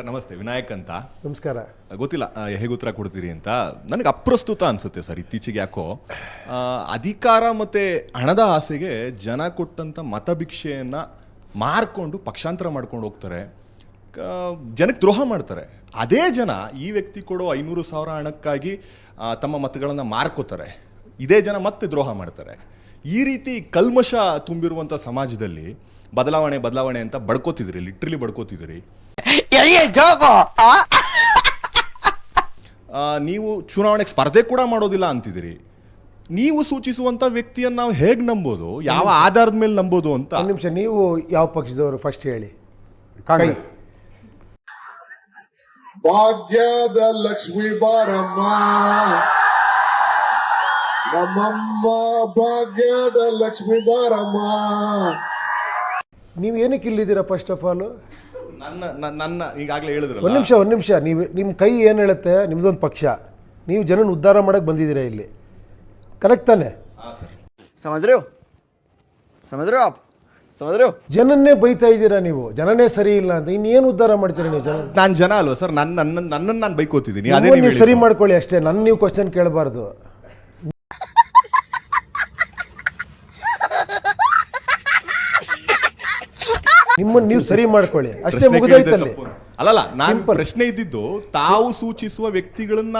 Sir ನಮಸ್ತೆ, ವಿನಾಯಕ್ ಅಂತ. ನಮಸ್ಕಾರ. ಗೊತ್ತಿಲ್ಲ ಹೇಗೆ ಉತ್ತರ ಕೊಡ್ತೀರಿ ಅಂತ. ನನಗೆ ಅಪ್ರಸ್ತುತ ಅನ್ಸುತ್ತೆ ಸರ್ ಇತ್ತೀಚೆಗೆ. ಯಾಕೋ ಅಧಿಕಾರ ಮತ್ತು ಹಣದ ಆಸೆಗೆ ಜನ ಕೊಟ್ಟಂಥ ಮತಭಿಕ್ಷೆಯನ್ನು ಮಾರ್ಕೊಂಡು ಪಕ್ಷಾಂತರ ಮಾಡ್ಕೊಂಡು ಹೋಗ್ತಾರೆ, ಜನಕ್ಕೆ ದ್ರೋಹ ಮಾಡ್ತಾರೆ. ಅದೇ ಜನ ಈ ವ್ಯಕ್ತಿ ಕೊಡೋ 500,000 ಹಣಕ್ಕಾಗಿ ತಮ್ಮ ಮತಗಳನ್ನು ಮಾರ್ಕೋತಾರೆ. ಇದೇ ಜನ ಮತ್ತೆ ದ್ರೋಹ ಮಾಡ್ತಾರೆ. ಈ ರೀತಿ ಕಲ್ಮಶ ತುಂಬಿರುವಂಥ ಸಮಾಜದಲ್ಲಿ ಬದಲಾವಣೆ ಅಂತ ಬಡ್ಕೋತಿದ್ರಿ, ಲಿಟ್ರಲಿ ಬಡ್ಕೋತಿದ್ರಿ. ನೀವು ಚುನಾವಣೆಗೆ ಸ್ಪರ್ಧೆ ಕೂಡ ಮಾಡೋದಿಲ್ಲ ಅಂತಿದ್ದೀರಿ. ನೀವು ಸೂಚಿಸುವಂತ ವ್ಯಕ್ತಿಯನ್ನು ನಾವು ಹೇಗೆ ನಂಬೋದು, ಯಾವ ಆಧಾರದ ಮೇಲೆ ನಂಬೋದು ಅಂತ. ಒಂದು ನಿಮಿಷ, ನೀವು ಯಾವ ಪಕ್ಷದವರು ಫಸ್ಟ್ ಹೇಳಿ. ಕಾಂಗ್ರೆಸ್. ಭಾಗ್ಯದ ಲಕ್ಷ್ಮೀ ಬಾರಮ್ಮ, ನಮ್ಮಮ್ಮ ಭಾಗ್ಯದ ಲಕ್ಷ್ಮೀ ಬಾರಮ್ಮ. ನೀವು ಏನಕ್ಕೆ ಇಲ್ಲಿದ್ದೀರಾ ಫಸ್ಟ್ ಆಫ್ ಆಲ್? ನನ್ನ ಈಗಾಗಲೇ ಹೇಳಿದ್ರಲ್ಲ. ಒಂದು ನಿಮಿಷ, ನೀವು ನಿಮ್ಮ ಕೈ ಏನು ಹೇಳುತ್ತೆ? ನಿಮ್ದೊಂದು ಪಕ್ಷ, ನೀವು ಜನನ ಉದ್ಧಾರ ಮಾಡಕ್ಕೆ ಬಂದಿದ್ದೀರಾ ಇಲ್ಲಿ, ಕರೆಕ್ಟ್ ತಾನೆ? ಜನನ್ನೇ ಬೈತಾ ಇದ್ದೀರಾ ನೀವು, ಜನನೇ ಸರಿ ಇಲ್ಲ ಅಂತ. ಇನ್ನೇನು ಉದ್ಧಾರ ಮಾಡ್ತೀರಾ ನೀವು? ನಾನು ಜನ ಅಲ್ವಾ ಸರ್? ನನ್ನನ್ನು ನಾನು ಬೈಕೋತಿದ್ದೀನಿ. ನೀವು ಸರಿ ಮಾಡ್ಕೊಳ್ಳಿ ಅಷ್ಟೇ, ನನ್ನ ನೀವು ಕ್ವಶನ್ ಕೇಳಬಾರ್ದು. ನಿಮ್ಮನ್ನು ನೀವು ಸರಿ ಮಾಡ್ಕೊಳ್ಳಿ ಅಷ್ಟೇ, ಮುಗಿದೈತಲ್ಲಿ. ಅಲ್ಲಲ್ಲ, ನಾನು ಪ್ರಶ್ನೆ ಇದ್ದಿದ್ದು ತಾವು ಸೂಚಿಸುವ ವ್ಯಕ್ತಿಗಳನ್ನ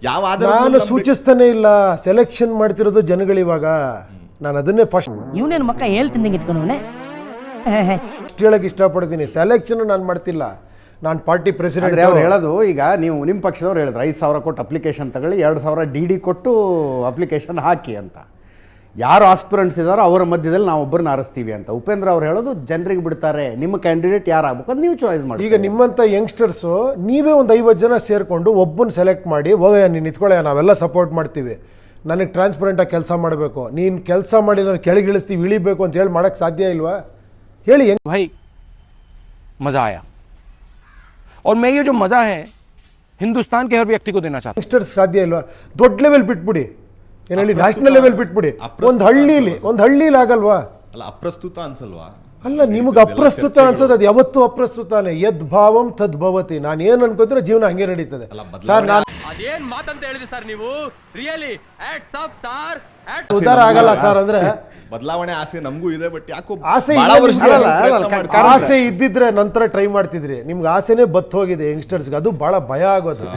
ಯಾವ ಆಧಾರ. ನಾನು ಸೂಚಿಸ್ತಾನೆ ಇಲ್ಲ, ಸೆಲೆಕ್ಷನ್ ಮಾಡ್ತಿರೋದು ಜನಗಳಿವಾಗ. ನಾನು ಅದನ್ನೇ ಫಸ್ಟ್ ಇವನೇನು ಮಕ್ಕ ಹೇಳ್ತಿದ್ದಂಗೆ ಇಟ್ಕೊಂಡವನೇ ಹೇಳಕ್ ಇಷ್ಟಪಡ್ತೀನಿ. ಸೆಲೆಕ್ಷನ್ ನಾನು ಮಾಡ್ತಿಲ್ಲ, ನಾನು ಪಾರ್ಟಿ ಪ್ರೆಸಿಡೆಂಟ್. ಅವ್ರು ಹೇಳೋದು, ಈಗ ನೀವು ನಿಮ್ಮ ಪಕ್ಷದವ್ರು ಹೇಳಿದ್ರು 5,000 ಕೊಟ್ಟು ಅಪ್ಲಿಕೇಶನ್ ತಗೊಳ್ಳಿ, 2,000 DD ಕೊಟ್ಟು ಅಪ್ಲಿಕೇಶನ್ ಹಾಕಿ ಅಂತ. ಯಾರು ಆಸ್ಪಿರೆಂಟ್ಸ್ ಇದ್ದಾರೋ ಅವರ ಮಧ್ಯದಲ್ಲಿ ನಾವು ಒಬ್ಬರನ್ನ ಆರಿಸ್ತೀವಿ ಅಂತ. ಉಪೇಂದ್ರ ಅವ್ರು ಹೇಳೋದು ಜನರಿಗೆ ಬಿಡ್ತಾರೆ, ನಿಮ್ಮ ಕ್ಯಾಂಡಿಡೇಟ್ ಯಾರು ಆಗ್ಬೇಕು ಅಂತ ನೀವು ಚಾಯ್ಸ್ ಮಾಡಿ. ಈಗ ನಿಮ್ಮಂಥ ಯಂಗ್ಸ್ಟರ್ಸು ನೀವೇ ಒಂದು 50 ಜನ ಸೇರಿಕೊಂಡು ಒಬ್ಬನ ಸೆಲೆಕ್ಟ್ ಮಾಡಿ, ಹೋಗಯ್ಯ ನೀನು ನಿಂತ್ಕೊಳ್ಳಯ್ಯ, ನಾವೆಲ್ಲ ಸಪೋರ್ಟ್ ಮಾಡ್ತೀವಿ, ನನಗೆ ಟ್ರಾನ್ಸ್ಪರೆಂಟಾಗಿ ಕೆಲಸ ಮಾಡಬೇಕು, ನೀನು ಕೆಲಸ ಮಾಡಿ ನಾನು ಕೆಳಗಿಳಿಸ್ತೀವಿ, ಇಳಿಬೇಕು ಅಂತ ಹೇಳಿ ಮಾಡೋಕ್ಕೆ ಸಾಧ್ಯ ಇಲ್ವಾ? ಹೇಳಿ. भाई मज़ा आया और मैं ये जो मज़ा है हिंदुस्तान के हर व्यक्ति को देना चाहता हूँ. ಯಂಗ್ಸ್ಟರ್ಸ್ ಸಾಧ್ಯ ಇಲ್ವಾ? ದೊಡ್ಡ ಲೆವೆಲ್ ಬಿಟ್ಬಿಡಿ, ಏನೇಳಿ ನ್ಯಾಷನಲ್ ಲೆವೆಲ್ ಬಿಟ್ಬಿಡಿ. ಒಂದು ಹಳ್ಳಿಲಿ ಆಗಲ್ವಾ? ಅಲ್ಲ, ಅಪ್ರಸ್ತುತ ಅನ್ಸಲ್ವಾ? ಅಲ್ಲ, ನಿಮಗೆ ಅಪ್ರಸ್ತುತ ಅನ್ಸೋದು ಅದು ಯಾವತ್ತೂ ಅಪ್ರಸ್ತುತಾನೆ. ಯದ್ ಭಾವಂ ತದ್ ಭವತಿ. ನಾನು ಏನು ಅನ್ಕೋದ್ರೆ ಜೀವನ ಹಂಗೆ ನಡೀತದೆ ಸರ್. ನಾನು ಅದೇನ್ ಮಾತಂತ ಹೇಳಿದ್ರಿ ಸರ್ ನೀವು? Really hats off sir. ಉದ್ಧಾರ ಆಗಲ್ಲ ಸರ್. ಅಂದ್ರೆ ಬದಲಾವಣೆ ಆಸೆ ನಮಗೂ ಇದೆ, ಬಟ್ ಯಾಕೋ ಆಸೆ ಇದ್ದಿದ್ರೆ ನಂತರ ಟ್ರೈ ಮಾಡ್ತಿದ್ರಿ. ನಿಮ್ಗೆ ಆಸೆನೇ ಬತ್ ಹೋಗಿದೆ ಯಂಗ್ಸ್ಟರ್ಸ್ಗೆ, ಅದು ಬಹಳ ಭಯ ಆಗೋದು.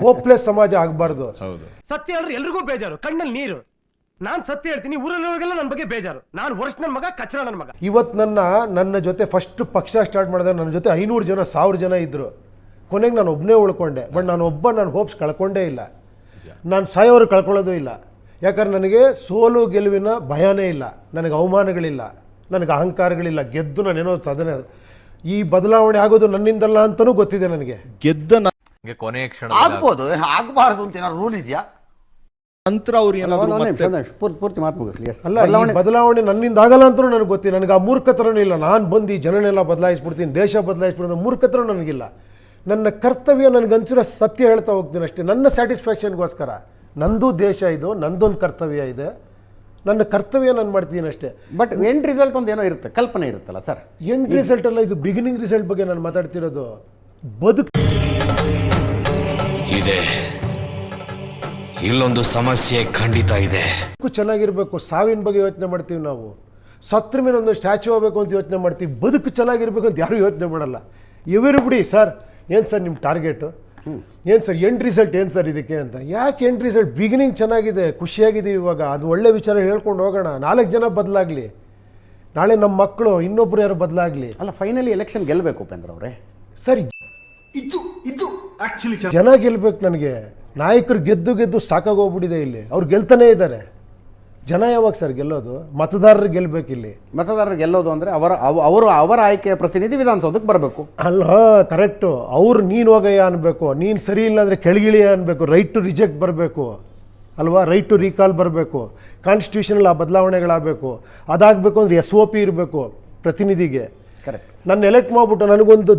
ಹೋಪ್ಲೆಸ್ ಸಮಾಜ ಆಗಬಾರ್ದು. ಸತ್ಯ ಹೇಳಿದ್ರೆ ಎಲ್ರಿಗೂ ಬೇಜಾರು, ಕಣ್ಣಲ್ಲಿ ನೀರು. ನಾನ್ ಸತ್ಯ ಹೇಳ್ತೀನಿ, ಊರಲ್ಲಿವರೆಗೆಲ್ಲ ನನ್ನ ಬಗ್ಗೆ ಬೇಜಾರು. ನಾನು ವರ್ಷ ನನ್ನ ಮಗ, ಕಚರ ನನ್ನ ಮಗ. ಇವತ್ತು ನನ್ನ ಜೊತೆ ಫಸ್ಟ್ ಪಕ್ಷ ಸ್ಟಾರ್ಟ್ ಮಾಡಿದಾಗ ನನ್ನ ಜೊತೆ 500 ಜನ 1000 ಜನ ಇದ್ರು. ಕೊನೆಗೆ ನಾನು ಒಬ್ಬನೇ ಉಳ್ಕೊಂಡೆ. ಬಟ್ ನಾನು ಹೋಪ್ಸ್ ಕಳ್ಕೊಂಡೇ ಇಲ್ಲ. ನಾನು ಸಾಯೋರು ಕಳ್ಕೊಳ್ಳೋದು ಇಲ್ಲ. ಯಾಕಂದ್ರೆ ನನಗೆ ಸೋಲು ಗೆಲುವಿನ ಭಯನೇ ಇಲ್ಲ, ನನಗೆ ಅವಮಾನಗಳಿಲ್ಲ, ನನಗೆ ಅಹಂಕಾರಗಳಿಲ್ಲ. ಗೆದ್ದು ನಾನೇನೋ ಅದನ್ನೇ, ಈ ಬದಲಾವಣೆ ಆಗೋದು ನನ್ನಿಂದಲ್ಲ ಅಂತಲೂ ಗೊತ್ತಿದೆ ನನಗೆ. ಗೆದ್ದ ಕೊನೆಯ ಕ್ಷಣ ಆಗ್ಬೋದು, ಆಗಬಾರದು ಅಂತ ಏನಾದ್ರು ರೂಲ್ ಇದೆಯಾ? ನಂತರ ಅವ್ರು ಪೂರ್ತಿ ಮಾತು ಮುಗಿಸ್ಲಿ. ಅಲ್ಲ, ಈ ಬದಲಾವಣೆ ನನ್ನಿಂದ ಆಗಲ್ಲ ಅಂತಲೂ ನನಗೆ ಗೊತ್ತಿಲ್ಲ. ನನಗೆ ಆ ಮೂರ್ಖತನೂ ಇಲ್ಲ. ನಾನು ಬಂದು ಈ ಜನನೆಲ್ಲ ಬದಲಾಯಿಸ್ಬಿಡ್ತೀನಿ, ದೇಶ ಬದಲಾಯಿಸ್ಬಿಡ್ತೀನಿ, ಮೂರ್ಖತನ ನನಗಿಲ್ಲ. ನನ್ನ ಕರ್ತವ್ಯ ನನಗನ್ಸಿರೋ ಸತ್ಯ ಹೇಳ್ತಾ ಹೋಗ್ತೀನಿ ಅಷ್ಟೇ, ನನ್ನ ಸ್ಯಾಟಿಸ್ಫ್ಯಾಕ್ಷನ್ಗೋಸ್ಕರ. ನಂದು ದೇಶ ಇದು, ನಂದೊಂದು ಕರ್ತವ್ಯ ಇದೆ, ನನ್ನ ಕರ್ತವ್ಯ ನಾನು ಮಾಡ್ತೀನಿ ಅಷ್ಟೇ. ಬಟ್ ಎಂಡ್ ರಿಸಲ್ಟ್ ಒಂದು ಏನೋ ಇರುತ್ತೆ, ಕಲ್ಪನೆ ಇರುತ್ತಲ್ಲ ಸರ್. ಎಂಡ್ ರಿಸಲ್ಟ್ ಅಲ್ಲ, ಇದು ಬಿಗಿನಿಂಗ್ ರಿಸಲ್ಟ್ ಬಗ್ಗೆ ನಾನು ಮಾತಾಡ್ತಿರೋದು. ಬದುಕು ಇದೆ, ಇಲ್ಲೊಂದು ಸಮಸ್ಯೆ ಖಂಡಿತ ಇದೆ. ಚೆನ್ನಾಗಿರ್ಬೇಕು. ಸಾವಿನ ಬಗ್ಗೆ ಯೋಚನೆ ಮಾಡ್ತೀವಿ ನಾವು, ಸತ್ರ ಮೇಲೆ ಒಂದು ಸ್ಟ್ಯಾಚ್ಯೂ ಆಗಬೇಕು ಅಂತ ಯೋಚನೆ ಮಾಡ್ತೀವಿ. ಬದುಕು ಚೆನ್ನಾಗಿರ್ಬೇಕು ಅಂತ ಯಾರು ಯೋಚನೆ ಮಾಡಲ್ಲ. ಇವರು ಬಿಡಿ ಸರ್, ಏನು ಸರ್ ನಿಮ್ಮ ಟಾರ್ಗೆಟು, ಏನು ಸರ್ ಎಂಡ್ ರಿಸಲ್ಟ್, ಏನು ಸರ್ ಇದಕ್ಕೆ ಅಂತ. ಯಾಕೆ ಎಂಡ್ ರಿಸಲ್ಟ್? ಬಿಗಿನಿಂಗ್ ಚೆನ್ನಾಗಿದೆ, ಖುಷಿಯಾಗಿದ್ದೀವಿ ಇವಾಗ. ಅದು ಒಳ್ಳೆ ವಿಚಾರ ಹೇಳ್ಕೊಂಡು ಹೋಗೋಣ. 4 ಜನ ಬದಲಾಗಲಿ, ನಾಳೆ ನಮ್ಮ ಮಕ್ಕಳು ಇನ್ನೊಬ್ರು ಯಾರು ಬದಲಾಗಲಿ. ಅಲ್ಲ, ಫೈನಲಿ ಎಲೆಕ್ಷನ್ ಗೆಲ್ಲಬೇಕು ಉಪೇಂದ್ರ ಅವರೇ. ಸರಿ, ಇದು ಆಕ್ಚುಲಿ ಜನ ಗೆಲ್ಬೇಕು. ನನಗೆ ನಾಯಕರು ಗೆದ್ದು ಸಾಕಾಗೋಗ್ಬಿಟ್ಟಿದೆ ಇಲ್ಲಿ. ಅವ್ರು ಗೆಲ್ತಾನೇ ಇದ್ದಾರೆ. ಜನ ಯಾವಾಗ ಸರ್ ಗೆಲ್ಲೋದು? ಮತದಾರರು ಗೆಲ್ಲಬೇಕು ಇಲ್ಲಿ. ಮತದಾರರು ಗೆಲ್ಲೋದು ಅಂದರೆ ಅವರ ಆಯ್ಕೆಯ ಪ್ರತಿನಿಧಿ ವಿಧಾನಸೌಧಕ್ಕೆ ಬರಬೇಕು. ಅಲ್ಲ, ಕರೆಕ್ಟು. ಅವ್ರು ನೀನು ಹೋಗಯ್ಯ ಅನ್ಬೇಕು, ನೀನು ಸರಿ ಇಲ್ಲ ಅಂದರೆ ಕೆಳಗಿಳಿಯ ಅನ್ಬೇಕು, ರೈಟ್ ಟು ರಿಜೆಕ್ಟ್ ಬರಬೇಕು ಅಲ್ವಾ, ರೈಟ್ ಟು ರೀಕಾಲ್ ಬರಬೇಕು, ಕಾನ್ಸ್ಟಿಟ್ಯೂಷನಲ್ಲಿ ಆ ಬದಲಾವಣೆಗಳಾಗಬೇಕು. ಅದಾಗಬೇಕು ಅಂದರೆ SOP ಇರಬೇಕು ಪ್ರತಿನಿಧಿಗೆ. ಕರೆಕ್ಟ್. ನನ್ನ ಎಲೆಕ್ಟ್ ಮಾಡ್ಬಿಟ್ಟು ನನಗೊಂದು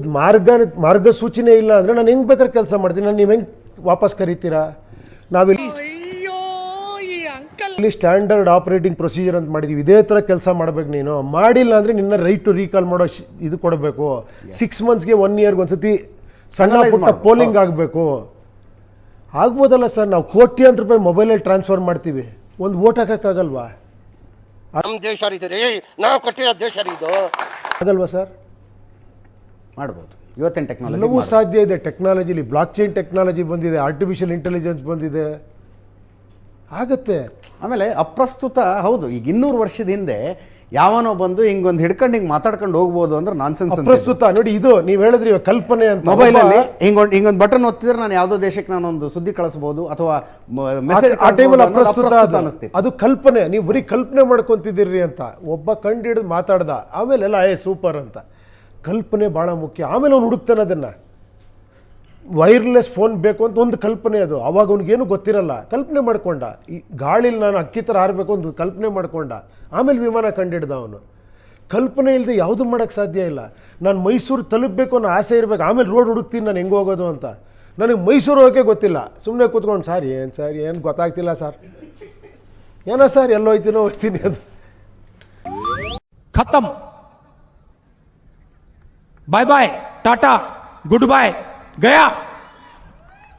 ಮಾರ್ಗಸೂಚಿನೇ ಇಲ್ಲ ಅಂದರೆ ನಾನು ಹೆಂಗೆ ಬೇಕಾದ್ರೆ ಕೆಲಸ ಮಾಡ್ತೀನಿ. ನಾನು ನೀವು ಹೆಂಗೆ ವಾಪಸ್ ಕರಿತೀರಾ? ನಾವಿಲ್ಲಿ ಸ್ಟ್ಯಾಂಡರ್ಡ್ ಆಪರೇಟಿಂಗ್ ಪ್ರೊಸೀಜರ್ ಅಂತ ಮಾಡಿದ್ದೀವಿ. ಇದೇ ಥರ ಕೆಲಸ ಮಾಡಬೇಕು. ನೀನು ಮಾಡಿಲ್ಲ ಅಂದರೆ ನಿನ್ನ ರೈಟ್ ಟು ರೀಕಾಲ್ ಮಾಡೋ ಇದು ಕೊಡಬೇಕು. 6 ಮಂತ್ಸ್ಗೆ 1 ಇಯರ್ಗೆ ಒಂದ್ಸತಿ ಸಣ್ಣ Analyze ಪುಟ್ಟ ಮಾಡ್ಬೋದು. ಪೋಲಿಂಗ್ ಆಗಬೇಕು. ಆಗ್ಬೋದಲ್ಲ ಸರ್, ನಾವು ಕೋಟ್ಯಾಂತರ ರೂಪಾಯಿ ಮೊಬೈಲಲ್ಲಿ ಟ್ರಾನ್ಸ್ಫರ್ ಮಾಡ್ತೀವಿ, ಒಂದು ವೋಟ್ ಹಾಕೋಕ್ಕಾಗಲ್ವಾ? ನಮ್ಮ ದೇಶ ರೀ ನಾವು ಕಟ್ಟಿರೋ ದೇಶ ಇದು ಆಗಲ್ವಾ ಸರ್? ಮಾಡ್ಬೋದು. ಇವತ್ತಿನ ಟೆಕ್ನಾಲಜಿ ಎಲ್ಲವೂ ಸಾಧ್ಯ ಇದೆ. ಟೆಕ್ನಾಲಜಿಲಿ ಬ್ಲಾಕ್ ಚೈನ್ ಟೆಕ್ನಾಲಜಿ ಬಂದಿದೆ, ಆರ್ಟಿಫಿಷಿಯಲ್ ಇಂಟೆಲಿಜೆನ್ಸ್ ಬಂದಿದೆ, ಆಗತ್ತೆ. ಆಮೇಲೆ ಅಪ್ರಸ್ತುತ ಹೌದು. ಈಗ 200 ವರ್ಷದ ಹಿಂದೆ ಯಾವನೋ ಬಂದು ಹಿಂಗೊಂದು ಹಿಡ್ಕೊಂಡು ಹಿಂಗೆ ಮಾತಾಡ್ಕೊಂಡು ಹೋಗ್ಬೋದು ಅಂದ್ರೆ ನಾನ್ಸೆನ್ಸ್. ಪ್ರಸ್ತುತ ನೋಡಿ, ಇದು ನೀವು ಹೇಳಿದ್ರಿ ಇವಾಗ ಕಲ್ಪನೆ ಅಂತ. ಮೊಬೈಲಲ್ಲಿ ಹಿಂಗೊಂದು ಬಟನ್ ಒತ್ತಿದ್ರೆ ನಾನು ಯಾವುದೋ ದೇಶಕ್ಕೆ ನಾನೊಂದು ಸುದ್ದಿ ಕಳಿಸ್ಬೋದು ಅಥವಾ ಮೆಸೇಜ್ ಆ ಟೈಮಲ್ಲಿ ಅಪ್ರಸ್ತುತ ಅನಿಸ್ತಿತ್ತು. ಅದು ಕಲ್ಪನೆ. ನೀವು ಬರೀ ಕಲ್ಪನೆ ಮಾಡ್ಕೊಂತಿದ್ದೀರಿ ಅಂತ ಒಬ್ಬ ಕಂಡು ಹಿಡಿದು ಮಾತಾಡ್ದ, ಆಮೇಲೆ ಎಲ್ಲ ಸೂಪರ್ ಅಂತ. ಕಲ್ಪನೆ ಭಾಳ ಮುಖ್ಯ. ಆಮೇಲೆ ಅವ್ನು ಹುಡುಕ್ತಾನೆ ಅದನ್ನು. ವೈರ್ಲೆಸ್ ಫೋನ್ ಬೇಕು ಅಂತ ಒಂದು ಕಲ್ಪನೆ ಅದು. ಅವಾಗ ಅವ್ನಿಗೇನು ಗೊತ್ತಿರಲ್ಲ, ಕಲ್ಪನೆ ಮಾಡ್ಕೊಂಡ. ಈ ಗಾಳಿಲಿ ನಾನು ಅಕ್ಕಿ ಥರ ಹಾರಬೇಕು ಅಂತ ಕಲ್ಪನೆ ಮಾಡ್ಕೊಂಡ, ಆಮೇಲೆ ವಿಮಾನ ಕಂಡಿಡ್ದ ಅವನು. ಕಲ್ಪನೆ ಇಲ್ಲದೆ ಯಾವುದೂ ಮಾಡೋಕ್ಕೆ ಸಾಧ್ಯ ಇಲ್ಲ. ನಾನು ಮೈಸೂರು ತಲುಪಬೇಕು ಅನ್ನೋ ಆಸೆ ಇರಬೇಕು, ಆಮೇಲೆ ರೋಡ್ ಹುಡುಕ್ತೀನಿ ನಾನು ಹೆಂಗೆ ಹೋಗೋದು ಅಂತ. ನನಗೆ ಮೈಸೂರು ಹೋಗೋಕ್ಕೆ ಗೊತ್ತಿಲ್ಲ, ಸುಮ್ಮನೆ ಕೂತ್ಕೊಂಡು ಸರ್ ಏನು ಗೊತ್ತಾಗ್ತಿಲ್ಲ ಸರ್, ಏನೋ ಸರ್ ಎಲ್ಲೋ ಹೋಗ್ತೀನಿ ಅದು. खत्म, bye bye, tata, goodbye, गया.